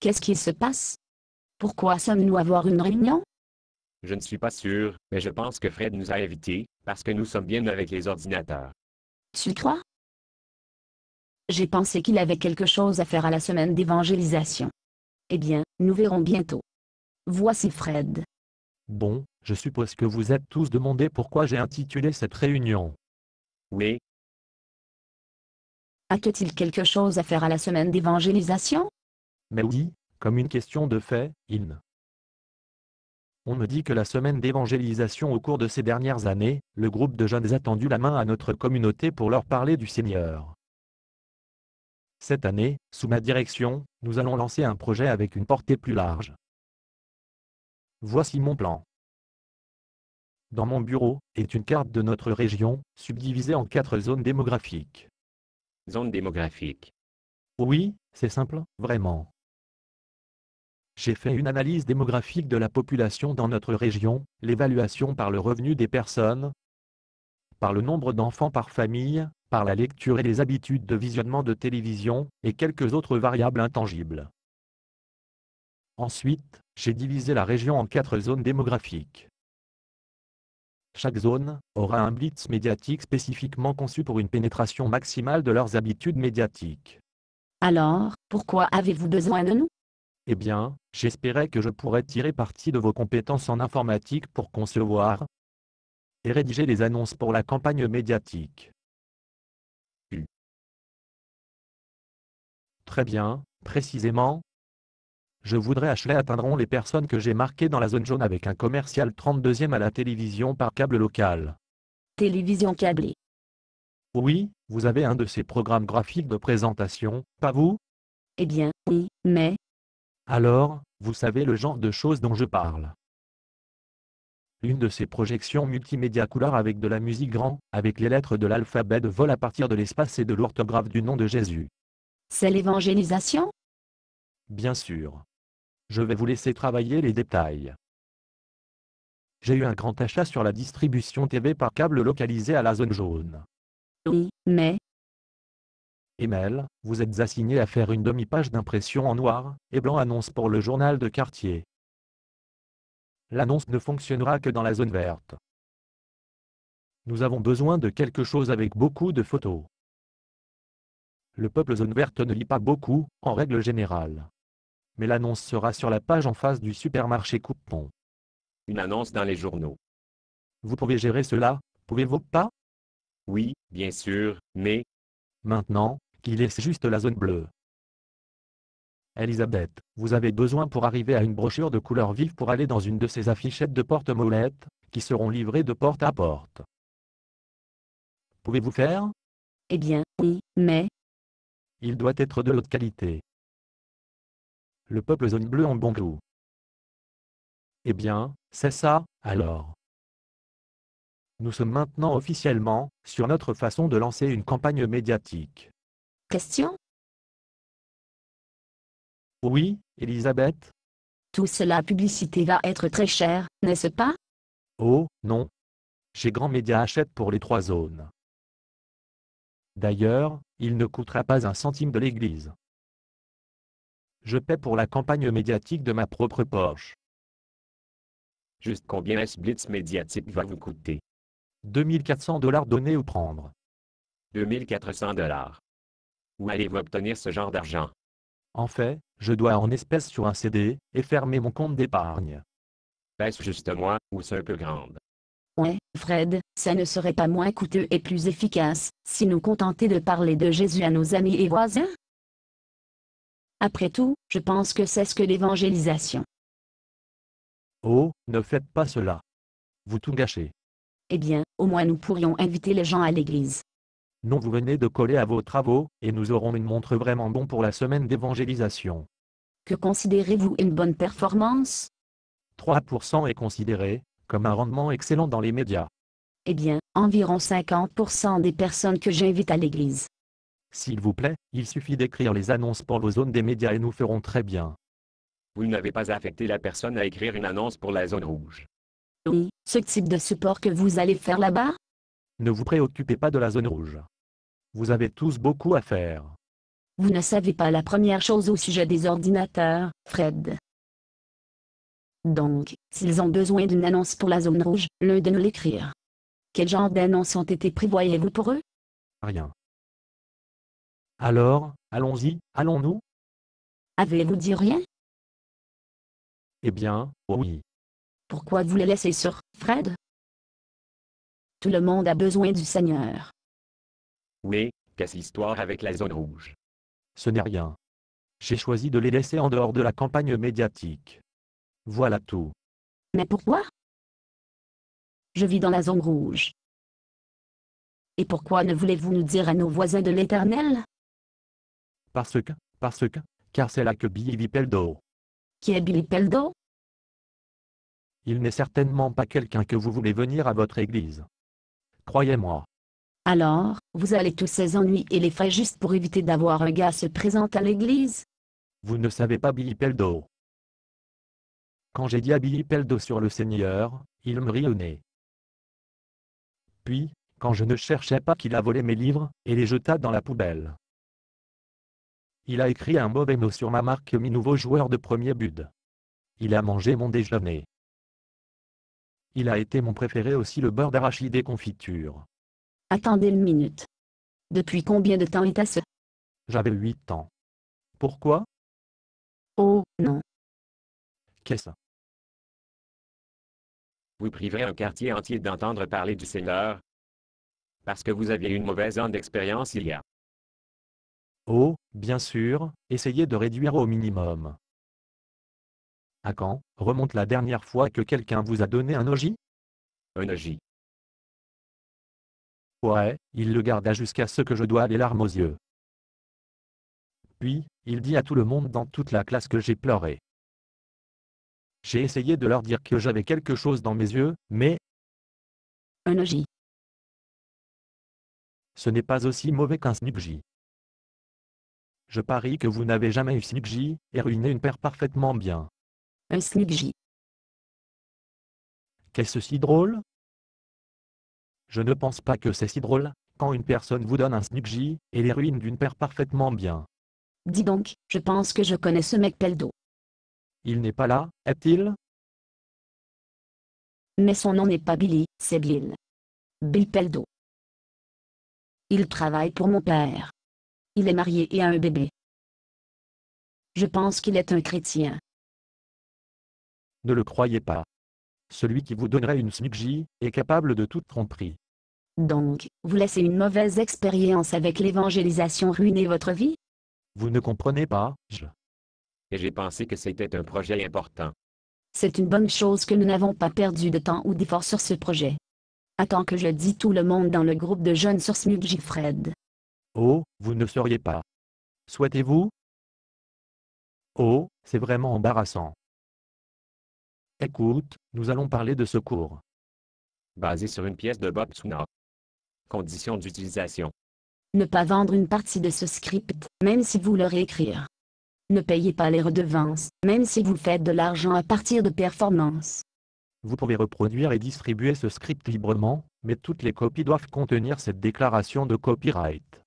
Qu'est-ce qui se passe? Pourquoi sommes-nous à avoir une réunion? Je ne suis pas sûr, mais je pense que Fred nous a invités, parce que nous sommes bien avec les ordinateurs. Tu crois? J'ai pensé qu'il avait quelque chose à faire à la semaine d'évangélisation. Eh bien, nous verrons bientôt. Voici Fred. Bon, je suppose que vous êtes tous demandé pourquoi j'ai intitulé cette réunion. Oui, A-t-il quelque chose à faire à la semaine d'évangélisation? Mais oui, comme une question de fait, on me dit que la semaine d'évangélisation au cours de ces dernières années, le groupe de jeunes a tendu la main à notre communauté pour leur parler du Seigneur. Cette année, sous ma direction, nous allons lancer un projet avec une portée plus large. Voici mon plan. Dans mon bureau est une carte de notre région, subdivisée en 4 zones démographiques. zone démographique. Oui, c'est simple, vraiment. J'ai fait une analyse démographique de la population dans notre région, l'évaluation par le revenu des personnes, par le nombre d'enfants par famille, par la lecture et les habitudes de visionnement de télévision, et quelques autres variables intangibles. Ensuite, j'ai divisé la région en 4 zones démographiques. Chaque zone aura un blitz médiatique spécifiquement conçu pour une pénétration maximale de leurs habitudes médiatiques. Alors, pourquoi avez-vous besoin de nous? Eh bien, j'espérais que je pourrais tirer parti de vos compétences en informatique pour concevoir et rédiger les annonces pour la campagne médiatique. Très bien, précisément. Je voudrais acheter atteindront les personnes que j'ai marquées dans la zone jaune avec un commercial 32e à la télévision par câble local. Télévision câblée. Oui, vous avez un de ces programmes graphiques de présentation, pas vous? Eh bien, oui, mais... Alors, vous savez le genre de choses dont je parle. Une de ces projections multimédia couleur avec de la musique grand, avec les lettres de l'alphabet de vol à partir de l'espace et de l'orthographe du nom de Jésus. C'est l'évangélisation? Bien sûr. Je vais vous laisser travailler les détails. J'ai eu un grand achat sur la distribution TV par câble localisée à la zone jaune. Oui, mais... Emel, vous êtes assigné à faire une demi-page d'impression en noir et blanc annonce pour le journal de quartier. L'annonce ne fonctionnera que dans la zone verte. Nous avons besoin de quelque chose avec beaucoup de photos. Le peuple zone verte ne lit pas beaucoup, en règle générale. Mais l'annonce sera sur la page en face du supermarché Coupon. Une annonce dans les journaux. Vous pouvez gérer cela, pouvez-vous pas? Oui, bien sûr, mais... Maintenant, qu'il est juste la zone bleue. Elisabeth, vous avez besoin pour arriver à une brochure de couleur vive pour aller dans une de ces affichettes de porte-molettes, qui seront livrées de porte à porte. Pouvez-vous faire? Eh bien, oui, mais... Il doit être de haute qualité. Le peuple zone bleue en bon goût. Eh bien, c'est ça, alors. Nous sommes maintenant officiellement sur notre façon de lancer une campagne médiatique. Question? Oui, Elisabeth? Tout cela publicité va être très cher, n'est-ce pas? Oh, non. Chez Grand Média achète pour les 3 zones. D'ailleurs, il ne coûtera pas un centime de l'église. Je paie pour la campagne médiatique de ma propre poche. Juste combien ce blitz médiatique va vous coûter? 2400 $ donner ou prendre. 2400 $. Où allez-vous obtenir ce genre d'argent? En fait, je dois en espèces sur un CD et fermer mon compte d'épargne. Est-ce juste moi, ou c'est un peu grande? Ouais, Fred, ça ne serait pas moins coûteux et plus efficace, si nous contenter de parler de Jésus à nos amis et voisins? Après tout, je pense que c'est ce que l'évangélisation. Oh, ne faites pas cela. Vous tout gâchez. Eh bien, au moins nous pourrions inviter les gens à l'église. Non, vous venez de coller à vos travaux, et nous aurons une montre vraiment bon pour la semaine d'évangélisation. Que considérez-vous une bonne performance? 3% est considéré comme un rendement excellent dans les médias. Eh bien, environ 50% des personnes que j'invite à l'église. S'il vous plaît, il suffit d'écrire les annonces pour vos zones des médias et nous ferons très bien. Vous n'avez pas affecté la personne à écrire une annonce pour la zone rouge. Oui, ce type de support que vous allez faire là-bas? Ne vous préoccupez pas de la zone rouge. Vous avez tous beaucoup à faire. Vous ne savez pas la première chose au sujet des ordinateurs, Fred. Donc, s'ils ont besoin d'une annonce pour la zone rouge, l'un de nous l'écrire. Quel genre d'annonces ont été prévoyez-vous pour eux? Rien. Alors, allons-y, allons-nous? Avez-vous dit rien? Eh bien, oui. Pourquoi vous les laissez sur, Fred? Tout le monde a besoin du Seigneur. Oui, qu'est-ce l'histoire avec la zone rouge? Ce n'est rien. J'ai choisi de les laisser en dehors de la campagne médiatique. Voilà tout. Mais pourquoi? Je vis dans la zone rouge. Et pourquoi ne voulez-vous nous dire à nos voisins de l'Éternel? Parce que, car c'est là que Billy Vipeldo. Qui est Billy Peldo? Il n'est certainement pas quelqu'un que vous voulez venir à votre église. Croyez-moi. Alors, vous allez tous ces ennuis et les frais juste pour éviter d'avoir un gars se présenter à l'église? Vous ne savez pas Billy Peldo. Quand j'ai dit à Billy Peldo sur le Seigneur, il me rit au nez. Puis, quand je ne cherchais pas qu'il a volé mes livres, et les jeta dans la poubelle. Il a écrit un mauvais mot sur ma marque mi nouveau joueur de premier but. Il a mangé mon déjeuner. Il a été mon préféré aussi le beurre d'arachide et confiture. Attendez une minute. Depuis combien de temps était-ce? J'avais 8 ans. Pourquoi? Oh, non. Qu'est-ce? Vous priverez un quartier entier d'entendre parler du Seigneur? Parce que vous aviez une mauvaise onde d'expérience il y a. Oh, bien sûr, essayez de réduire au minimum. À quand remonte la dernière fois que quelqu'un vous a donné un OJ? Un OJ. Ouais, il le garda jusqu'à ce que je dois les larmes aux yeux. Puis, il dit à tout le monde dans toute la classe que j'ai pleuré. J'ai essayé de leur dire que j'avais quelque chose dans mes yeux, mais Un OJ. ce n'est pas aussi mauvais qu'un SNUGJ. Je parie que vous n'avez jamais eu SNUGJ, et ruiné une paire parfaitement bien. Un SNUGJ. Qu'est-ce si drôle? Je ne pense pas que c'est si drôle, quand une personne vous donne un SNUGJ, et les ruine d'une paire parfaitement bien. Dis donc, je pense que je connais ce mec Peldo. Il n'est pas là, est-il? Mais son nom n'est pas Billy, c'est Bill. Bill Peldo. Il travaille pour mon père. Il est marié et a un bébé. Je pense qu'il est un chrétien. Ne le croyez pas. Celui qui vous donnerait une SNUGJ est capable de toute tromperie. Donc, vous laissez une mauvaise expérience avec l'évangélisation ruiner votre vie? Vous ne comprenez pas, Et j'ai pensé que c'était un projet important. C'est une bonne chose que nous n'avons pas perdu de temps ou d'efforts sur ce projet. Attends que je dis tout le monde dans le groupe de jeunes sur SNUGJ Fred. Oh, vous ne sauriez pas. Souhaitez-vous? Oh, c'est vraiment embarrassant. Écoute, nous allons parler de secours. Basé sur une pièce de Bob Tsuna. Conditions d'utilisation. Ne pas vendre une partie de ce script, même si vous le réécrire. Ne payez pas les redevances, même si vous faites de l'argent à partir de performances. Vous pouvez reproduire et distribuer ce script librement, mais toutes les copies doivent contenir cette déclaration de copyright.